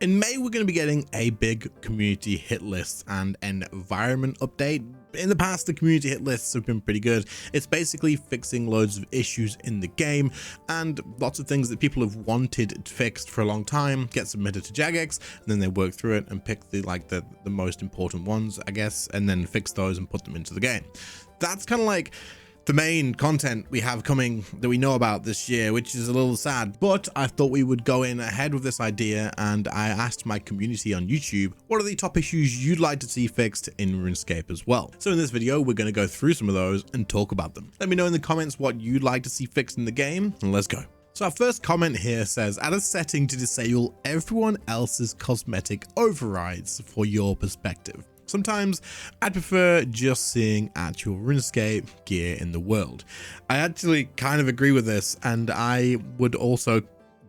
In May, we're going to be getting a big community hit list and environment update. In the past, the community hit lists have been pretty good. It's basically fixing loads of issues in the game and lots of things that people have wanted fixed for a long time get submitted to Jagex, and then they work through it and pick the most important ones, I guess, and then fix those and put them into the game. That's kind of like the main content we have coming that we know about this year, which is a little sad, but I thought we would go in ahead with this idea, and I asked my community on YouTube, what are the top issues you'd like to see fixed in RuneScape as well? So in this video, we're going to go through some of those and talk about them. Let me know in the comments what you'd like to see fixed in the game, and let's go. So our first comment here says, add a setting to disable everyone else's cosmetic overrides for your perspective. Sometimes I'd prefer just seeing actual RuneScape gear in the world. I actually kind of agree with this, and I would also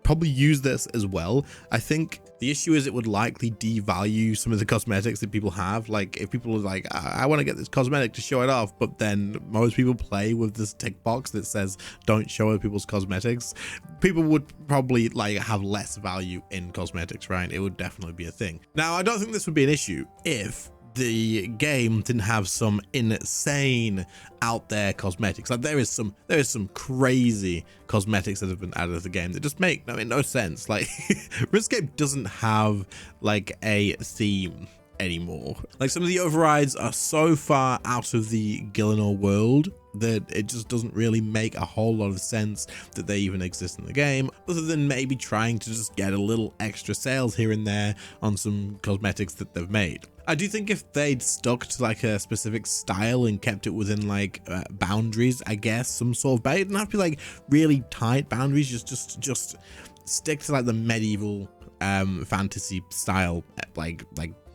probably use this as well. I think the issue is it would likely devalue some of the cosmetics that people have. Like if people are like, I want to get this cosmetic to show it off, but then most people play with this tick box that says don't show other people's cosmetics, people would probably like have less value in cosmetics, right? It would definitely be a thing. Now, I don't think this would be an issue if the game didn't have some insane out there cosmetics. Like there is some crazy cosmetics that have been added to the game that just make no sense. Like RuneScape doesn't have like a theme anymore. Like some of the overrides are so far out of the Gillinor world that it just doesn't really make a whole lot of sense that they even exist in the game, other than maybe trying to just get a little extra sales here and there on some cosmetics that they've made. I do think if they'd stuck to like a specific style and kept it within like boundaries, I guess, some sort of, but it didn't have to be like really tight boundaries, just stick to like the medieval fantasy style like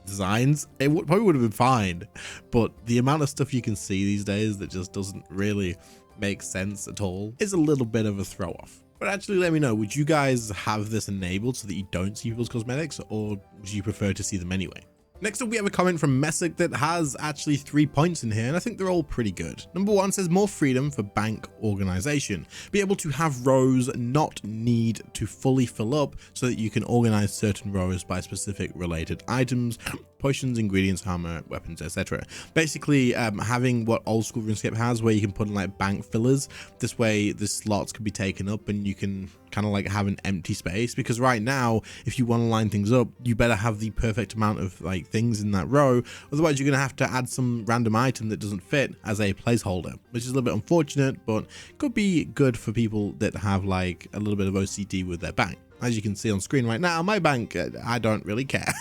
designs, it probably would have been fine. But the amount of stuff you can see these days that just doesn't really make sense at all is a little bit of a throw off. But actually, let me know, would you guys have this enabled so that you don't see people's cosmetics, or would you prefer to see them anyway? Next up, we have a comment from Messick that has actually 3 points in here, and I think they're all pretty good. Number 1 says more freedom for bank organization. Be able to have rows not need to fully fill up so that you can organize certain rows by specific related items, potions, ingredients, armor, weapons, etc. Basically, having what old school RuneScape has, where you can put in like bank fillers. This way the slots can be taken up and you can kind of like have an empty space, because right now if you want to line things up, you better have the perfect amount of like things in that row, otherwise you're going to have to add some random item that doesn't fit as a placeholder, which is a little bit unfortunate, but could be good for people that have like a little bit of OCD with their bank. As you can see on screen right now, my bank, I don't really care.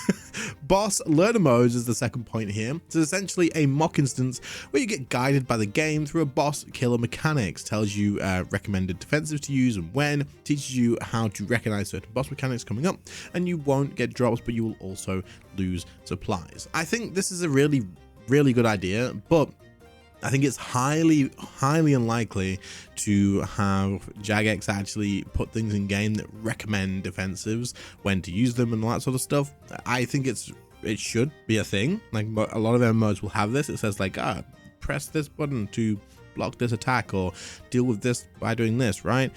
Boss learner modes is the second point here. It's essentially a mock instance where you get guided by the game through a boss killer mechanics, tells you recommended defensives to use and when, teaches you how to recognize certain boss mechanics coming up, and you won't get drops, but you will also lose supplies. I think this is a really good idea, but I think it's highly unlikely to have Jagex actually put things in game that recommend defensives, when to use them and all that sort of stuff. I think it should be a thing. Like a lot of MMOs will have this. It says like, press this button to block this attack or deal with this by doing this, right?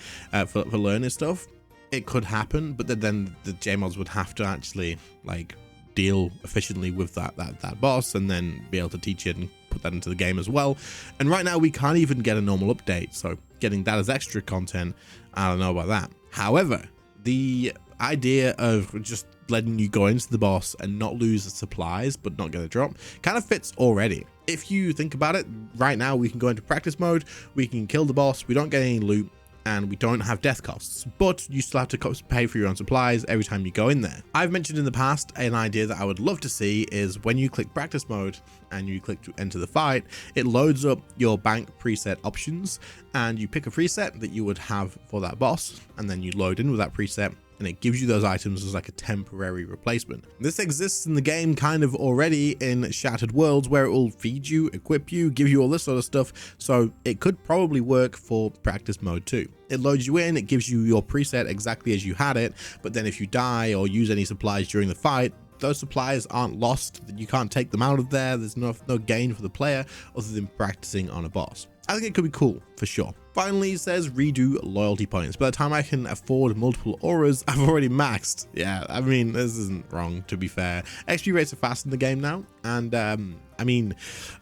For learning stuff. It could happen, but then the JMods would have to actually like deal efficiently with that boss and then be able to teach it and put that into the game as well. And right now we can't even get a normal update, so getting that as extra content, I don't know about that. However, the idea of just letting you go into the boss and not lose the supplies but not get a drop kind of fits already. If you think about it, right now we can go into practice mode, we can kill the boss, we don't get any loot, and we don't have death costs, but you still have to pay for your own supplies every time you go in there. I've mentioned in the past an idea that I would love to see is when you click practice mode and you click to enter the fight, it loads up your bank preset options and you pick a preset that you would have for that boss, and then you load in with that preset and it gives you those items as like a temporary replacement. This exists in the game kind of already in Shattered Worlds, where it will feed you, equip you, give you all this sort of stuff, so it could probably work for practice mode too. It loads you in, it gives you your preset exactly as you had it, but then if you die or use any supplies during the fight, those supplies aren't lost, you can't take them out of there, there's no gain for the player other than practicing on a boss. I think it could be cool for sure. Finally, he says redo loyalty points. By the time I can afford multiple auras, I've already maxed. Yeah, I mean, this isn't wrong, to be fair. XP rates are fast in the game now, and I mean,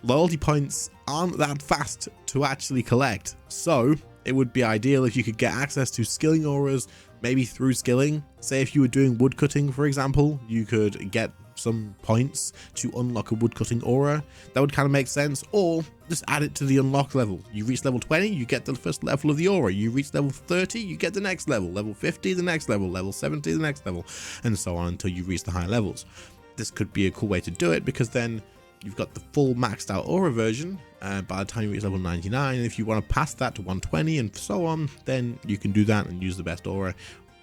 loyalty points aren't that fast to actually collect. So it would be ideal if you could get access to skilling auras, maybe through skilling. Say if you were doing woodcutting, for example, you could get some points to unlock a woodcutting aura. That would kind of make sense. Or just add it to the unlock level. You reach level 20, you get the first level of the aura. You reach level 30, you get the next level. Level 50, the next level. Level 70, the next level, and so on until you reach the higher levels. This could be a cool way to do it, because then you've got the full maxed out aura version by the time you reach level 99. And if you want to pass that to 120 and so on, then you can do that and use the best aura,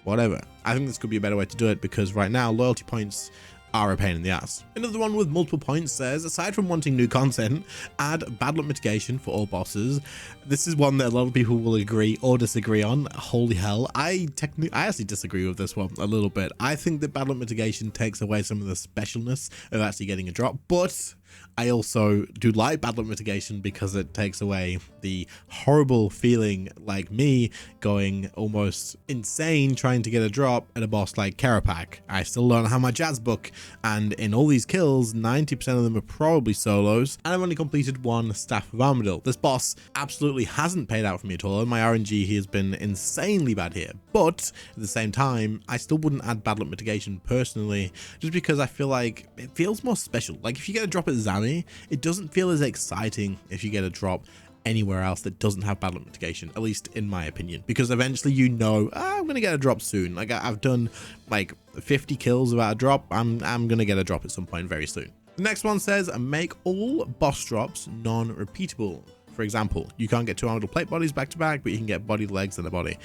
whatever. I think this could be a better way to do it, because right now loyalty points are a pain in the ass. Another one with multiple points says, aside from wanting new content, add bad luck mitigation for all bosses. This is one that a lot of people will agree or disagree on. Holy hell, I actually disagree with this one a little bit. I think that bad luck mitigation takes away some of the specialness of actually getting a drop, but I also do like bad luck mitigation because it takes away the horrible feeling like me going almost insane trying to get a drop at a boss like Karapak. I still don't have my jazz book, and in all these kills, 90% of them are probably solos, and I've only completed one Staff of Armadillo. This boss absolutely hasn't paid out for me at all, and my RNG has been insanely bad here, but at the same time, I still wouldn't add bad luck mitigation personally, just because I feel like it feels more special. Like if you get a drop at Zami, it doesn't feel as exciting if you get a drop anywhere else that doesn't have bad luck mitigation, at least in my opinion, because eventually you know, I'm gonna get a drop soon. Like I've done like 50 kills without a drop. I'm gonna get a drop at some point very soon. The next one says make all boss drops non-repeatable. For example, you can't get 2 orbital plate bodies back to back, but you can get body, legs, and a body.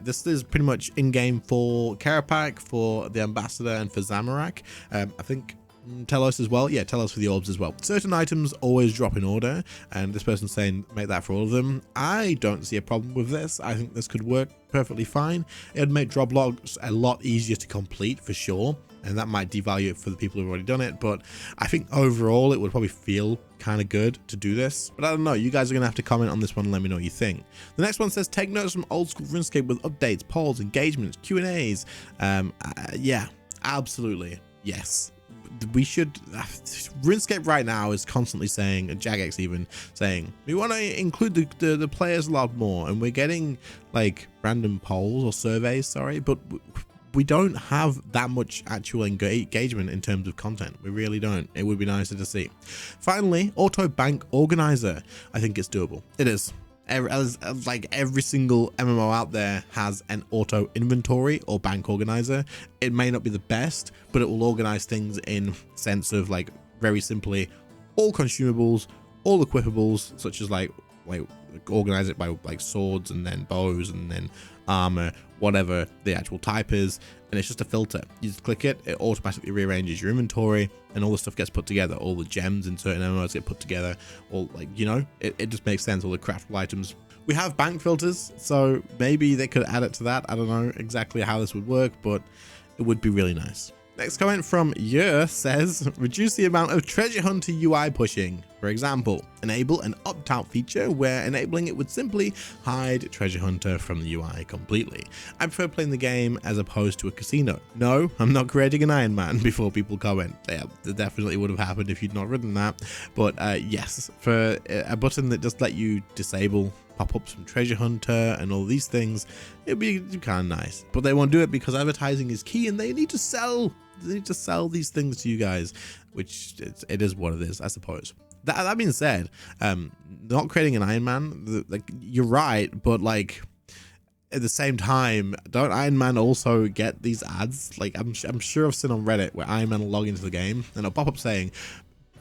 This is pretty much in-game for Karapak, for the Ambassador, and for Zamorak. I think Telos as well. Yeah, Telos for the orbs as well. Certain items always drop in order, and this person's saying make that for all of them. I don't see a problem with this. I think this could work perfectly fine. It would make drop logs a lot easier to complete for sure, and that might devalue it for the people who've already done it, but I think overall it would probably feel kind of good to do this. But I don't know, you guys are gonna have to comment on this one and let me know what you think. The next one says take notes from old school RuneScape with updates, polls, engagements, Q&As. Yeah, absolutely, yes. We should. RuneScape right now is constantly saying, Jagex even saying, we want to include the players a lot more, and we're getting like random polls or surveys, sorry, but we don't have that much actual engagement in terms of content. We really don't. It would be nicer to see. Finally, auto bank organizer. I think it's doable. It is. Like every single MMO out there has an auto inventory or bank organizer. It may not be the best, but it will organize things in sense of like very simply all consumables, all equipables, such as like organize it by like swords and then bows and then armor, whatever the actual type is, and it's just a filter. You just click it, it automatically rearranges your inventory, and all the stuff gets put together. All the gems in certain MMOs get put together, all like, you know, it just makes sense. All the craftable items. We have bank filters, so maybe they could add it to that. I don't know exactly how this would work, but it would be really nice. Next comment from Yer says, reduce the amount of treasure hunter UI pushing. For example, enable an opt-out feature where enabling it would simply hide treasure hunter from the UI completely. I prefer playing the game as opposed to a casino. No, I'm not creating an Iron Man before people comment. Yeah, that definitely would have happened if you'd not written that. But yes, for a button that just let you disable pop-ups from treasure hunter and all these things, it'd be kind of nice. But they won't do it because advertising is key, and they need to sell. They need to sell these things to you guys, which it is what it is, I suppose. That being said, not creating an Iron Man, like you're right, but like at the same time, don't Iron Man also get these ads? Like I'm sure I've seen on Reddit where Iron Man will log into the game and it'll pop up saying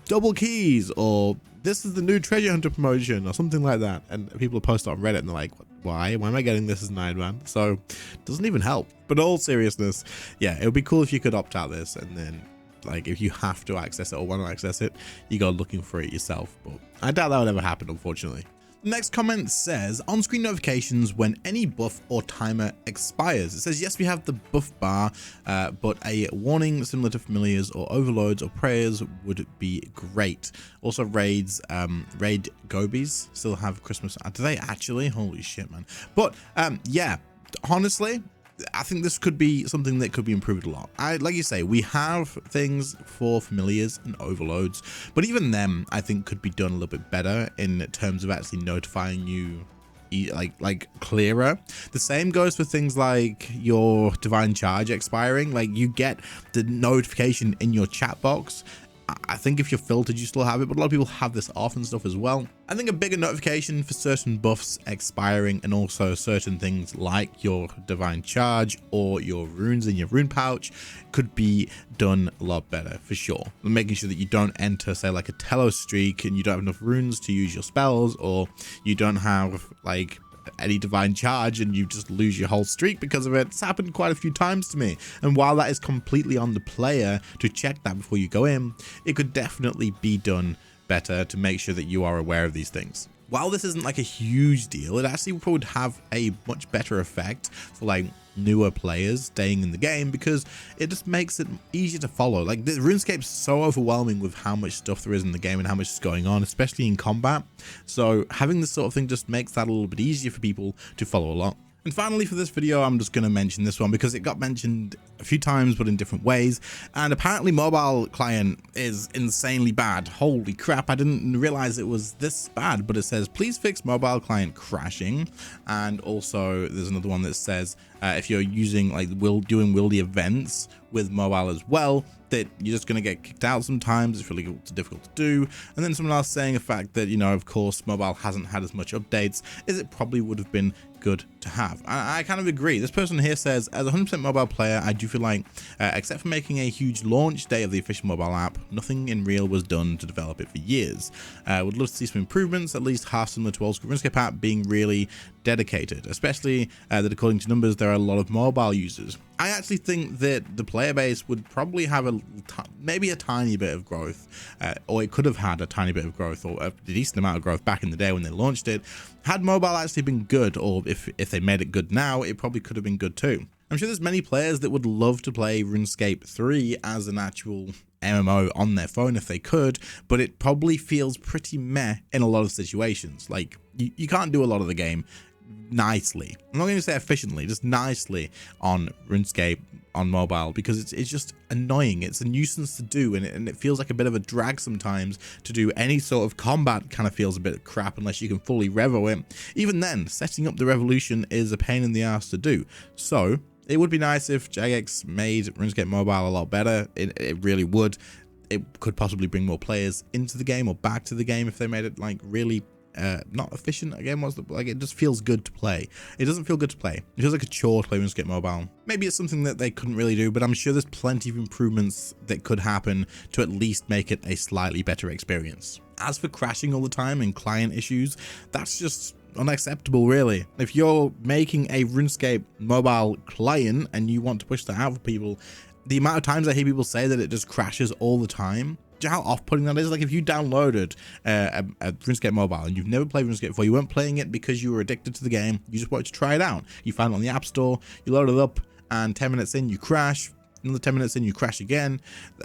double keys, or this is the new treasure hunter promotion, or something like that, and people post it on Reddit and they're like, why am I getting this as an Iron Man? So it doesn't even help. But in all seriousness, yeah, it would be cool if you could opt out this, and then like if you have to access it or want to access it, you go looking for it yourself. But I doubt that would ever happen, unfortunately. The next comment says, on-screen notifications when any buff or timer expires. It says, yes, we have the buff bar, but a warning similar to familiars or overloads or prayers would be great. Also raids, raid gobies still have Christmas. Do they actually? Holy shit, man. But yeah, honestly, I think this could be something that could be improved a lot. Like you say, we have things for familiars and overloads, but even them I think could be done a little bit better in terms of actually notifying you like clearer. The same goes for things like your divine charge expiring. Like, you get the notification in your chat box. I think if you're filtered, you still have it, but a lot of people have this off and stuff as well. I think a bigger notification for certain buffs expiring, and also certain things like your divine charge or your runes in your rune pouch could be done a lot better for sure. Making sure that you don't enter, say, like a Telos streak and you don't have enough runes to use your spells, or you don't have like any divine charge and you just lose your whole streak because of it. It's happened quite a few times to me, and while that is completely on the player to check that before you go in, it could definitely be done better to make sure that you are aware of these things. While this isn't like a huge deal, it actually would have a much better effect for like newer players staying in the game, because it just makes it easier to follow. Like, the RuneScape's so overwhelming with how much stuff there is in the game and how much is going on, especially in combat. So having this sort of thing just makes that a little bit easier for people to follow along. And finally, for this video, I'm just going to mention this one because it got mentioned a few times, but in different ways. And apparently mobile client is insanely bad. Holy crap, I didn't realize it was this bad. But it says, please fix mobile client crashing. And also there's another one that says, if you're using like doing wildy events with mobile as well, that you're just going to get kicked out sometimes. It's really difficult to do. And then someone else saying the fact that, you know, of course, mobile hasn't had as much updates as it probably would have been good to have. I kind of agree. This person here says, as a 100% mobile player, I do feel like, except for making a huge launch day of the official mobile app, nothing in real was done to develop it for years. Would love to see some improvements, at least half similar to old school RuneScape app being really dedicated, especially that according to numbers, there are a lot of mobile users. I actually think that the player base would probably have maybe a tiny bit of growth, or it could have had a tiny bit of growth, or a decent amount of growth back in the day when they launched it. Had mobile actually been good, or if they made it good now, it probably could have been good too. I'm sure there's many players that would love to play RuneScape 3 as an actual MMO on their phone if they could, but it probably feels pretty meh in a lot of situations. Like, you can't do a lot of the game nicely. I'm not going to say efficiently, just nicely on RuneScape on mobile, because it's just annoying. It's a nuisance to do, and it feels like a bit of a drag sometimes to do. Any sort of combat kind of feels a bit crap unless you can fully revo it. Even then, setting up the revolution is a pain in the ass to do. So it would be nice if Jagex made RuneScape mobile a lot better. It really would. It could possibly bring more players into the game or back to the game if they made it like really not efficient. Again, like, it just feels good to play. It doesn't feel good to play. It feels like a chore to play RuneScape mobile. Maybe it's something that they couldn't really do, but I'm sure there's plenty of improvements that could happen to at least make it a slightly better experience. As for crashing all the time and client issues, that's just unacceptable, really. If you're making a RuneScape mobile client and you want to push that out for people, the amount of times I hear people say that it just crashes all the time, do you know how off-putting that is? Like, if you downloaded a RuneScape mobile and you've never played RuneScape before, you weren't playing it because you were addicted to the game, you just wanted to try it out. You found it on the App Store, you load it up, and 10 minutes in, you crash. Another 10 minutes in, you crash again.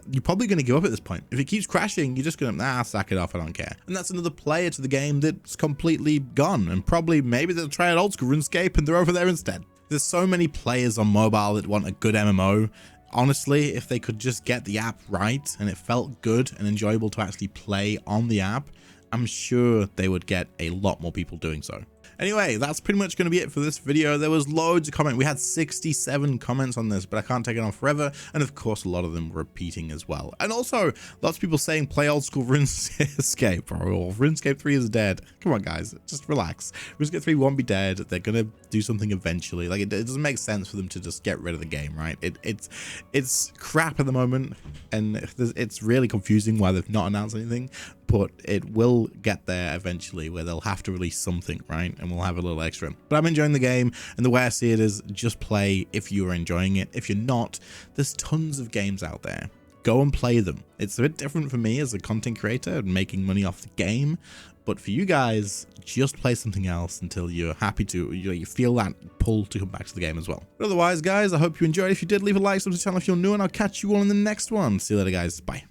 You're probably going to give up at this point. If it keeps crashing, you're just going to, sack it off, I don't care. And that's another player to the game that's completely gone. And probably, maybe they'll try out old school RuneScape and they're over there instead. There's so many players on mobile that want a good MMO. Honestly, if they could just get the app right and it felt good and enjoyable to actually play on the app, I'm sure they would get a lot more people doing so. Anyway, that's pretty much going to be it for this video. There was loads of comments. We had 67 comments on this, but I can't take it on forever. And of course, a lot of them were repeating as well. And also, lots of people saying play old school RuneScape, or RuneScape 3 is dead. Come on, guys, just relax. RuneScape 3 won't be dead. They're going to do something eventually. Like, it doesn't make sense for them to just get rid of the game, right? It's crap at the moment, and it's really confusing why they've not announced anything. But it will get there eventually where they'll have to release something, right? And we'll have a little extra. But I'm enjoying the game, and the way I see it is just play if you're enjoying it. If you're not, there's tons of games out there. go and play them. It's a bit different for me as a content creator and making money off the game, but for you guys, just play something else until you're happy to, you feel that pull to come back to the game as well. But otherwise, guys, I hope you enjoyed. If you did, leave a like, subscribe to the channel if you're new, and I'll catch you all in the next one. See you later, guys. Bye.